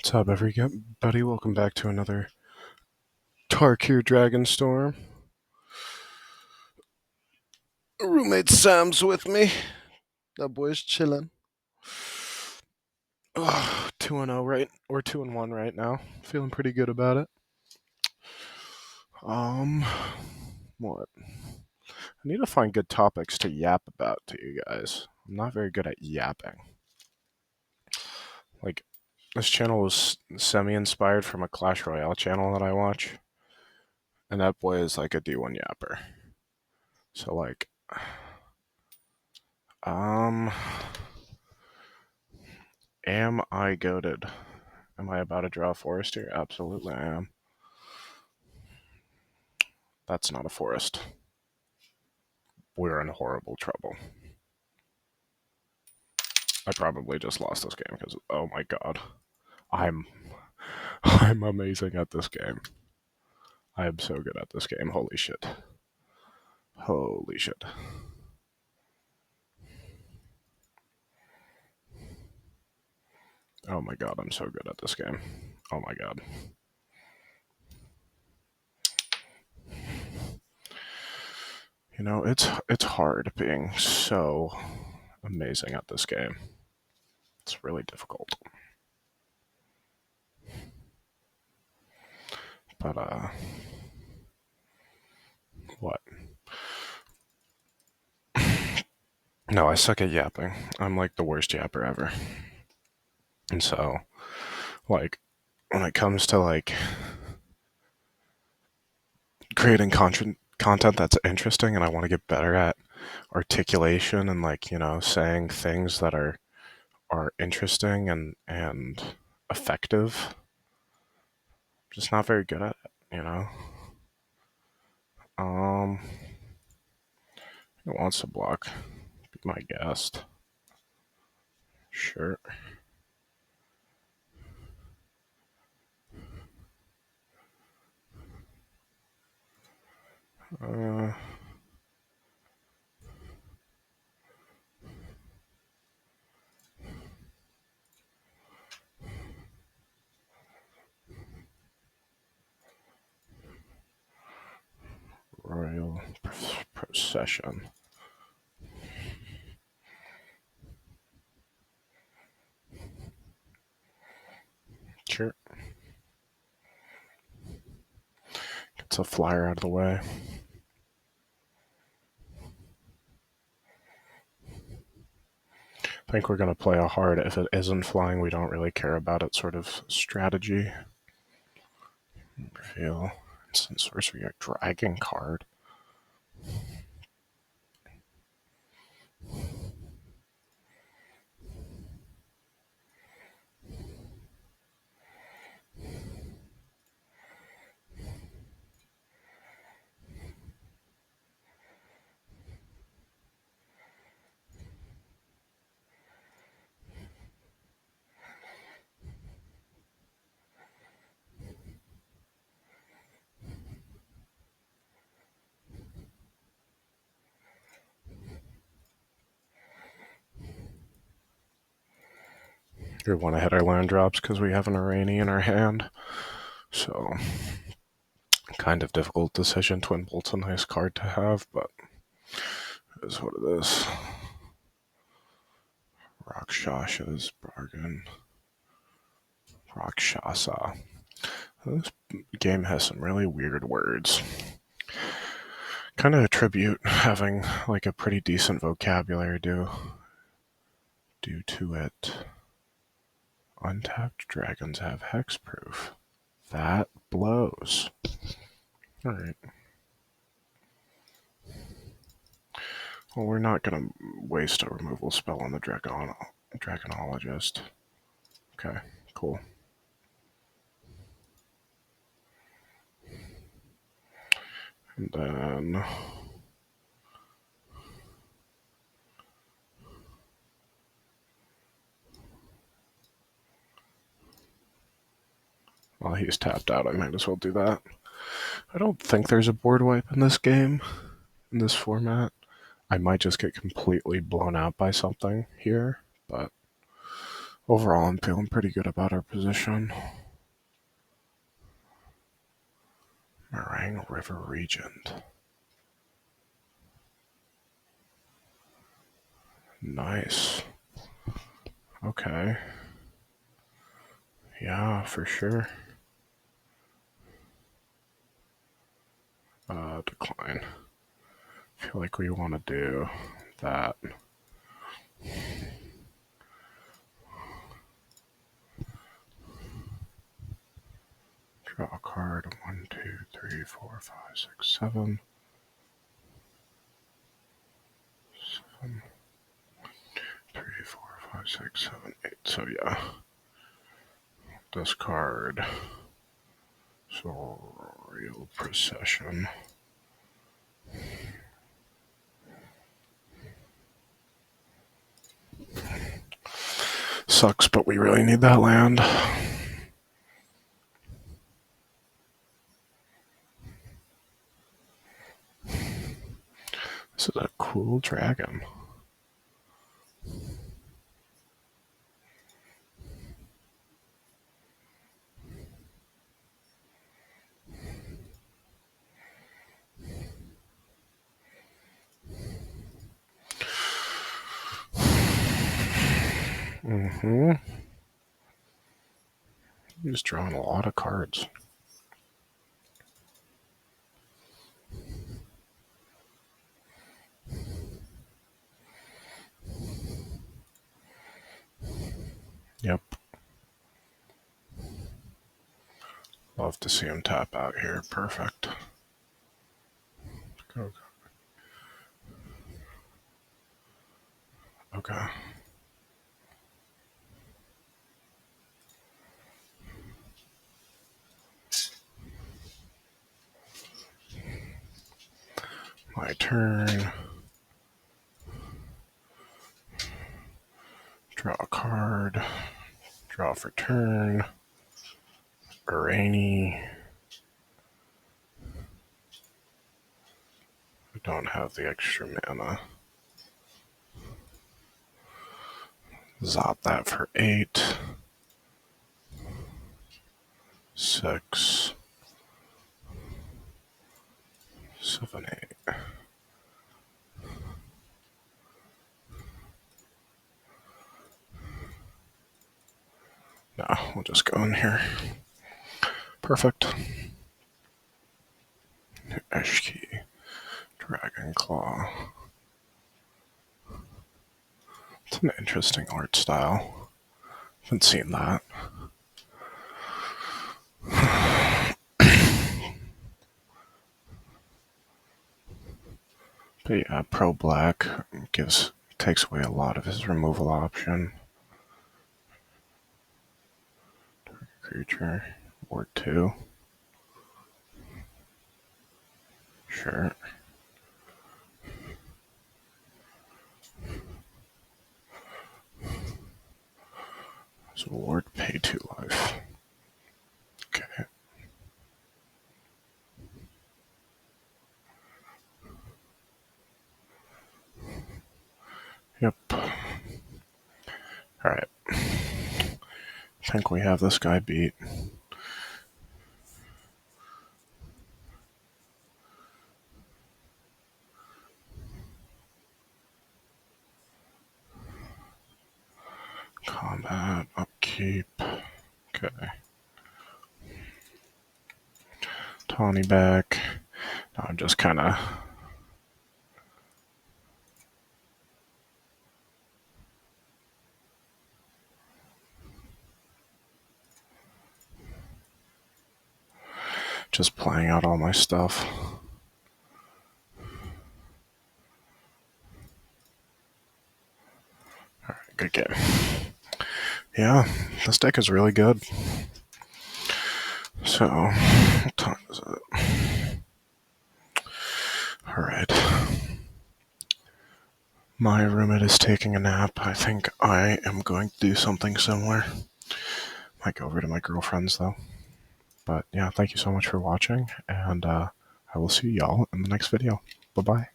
What's up, everybody? Welcome back to another TARKIR Dragonstorm. Roommate Sam's with me. That boy's chilling. 2-0 right, or 2-1 right now. Feeling pretty good about it. What? I need to find good topics to yap about to you guys. I'm not very good at yapping. Like, this channel was semi-inspired from a Clash Royale channel that I watch. And that boy is like a D1 yapper. So, like, am I goated? Am I about to draw a forest here? Absolutely I am. That's not a forest. We're in horrible trouble. I probably just lost this game because, oh my god. I'm amazing at this game. I am so good at this game. Holy shit. Holy shit. Oh my god, I'm so good at this game. Oh my god. You know, it's hard being so amazing at this game. It's really difficult. But, what? No, I suck at yapping. I'm like the worst yapper ever. And so, like, when it comes to, like, creating content that's interesting and I want to get better at articulation and, like, saying things that are interesting and effective, I'm just not very good at it. Who wants to block? Be my guest. Sure. Royal procession. Sure. Gets a flyer out of the way. I think we're going to play a hard, if it isn't flying, we don't really care about it sort of strategy. Reveal. Instant sorcery, a dragon card. We want to hit our land drops because we have an Irani in our hand. So, kind of difficult decision. Twin Bolt's a nice card to have, but it is what it is. Rakshas's bargain. Rakshasa. This game has some really weird words. Kind of attribute having like a pretty decent vocabulary due to it. Untapped dragons have hexproof. That blows. Alright. Well, we're not going to waste a removal spell on the Draconologist. Okay, cool. And then... while he's tapped out, I might as well do that. I don't think there's a board wipe in this game, in this format. I might just get completely blown out by something here, but Overall, I'm feeling pretty good about our position. Meringue River Regent. Nice. Okay. Yeah, for sure. Decline. I feel like we want to do that. Draw a card. 1, 2, 3, 4, 5, 6, 7. 7. 3, 4, 5, 6, 7, 8. So yeah. Discard. Sorial Procession. Sucks, but we really need that land. This is a cool dragon. He's drawing a lot of cards. Yep. Love to see him tap out here. Perfect. Go. Okay. My turn. Draw a card. Draw for turn. Rainy. I don't have the extra mana. Zop that for 8. 6. 7, 8. No, we'll just go in here. Perfect. Eshki. Dragon Claw. It's an interesting art style. Haven't seen that. But yeah, Pro Black takes away a lot of his removal option. Creature. Ward 2. Sure. So ward, pay 2 life. Okay. Yep. Alright. I think we have this guy beat. Combat, upkeep. Okay. Tawny back. Now I'm just kind of playing out all my stuff. Alright, good game. Yeah, this deck is really good. So, what time is it? Alright. My roommate is taking a nap. I think I am going to do something similar. Might go over to my girlfriend's though. But yeah, thank you so much for watching, and I will see y'all in the next video. Bye-bye.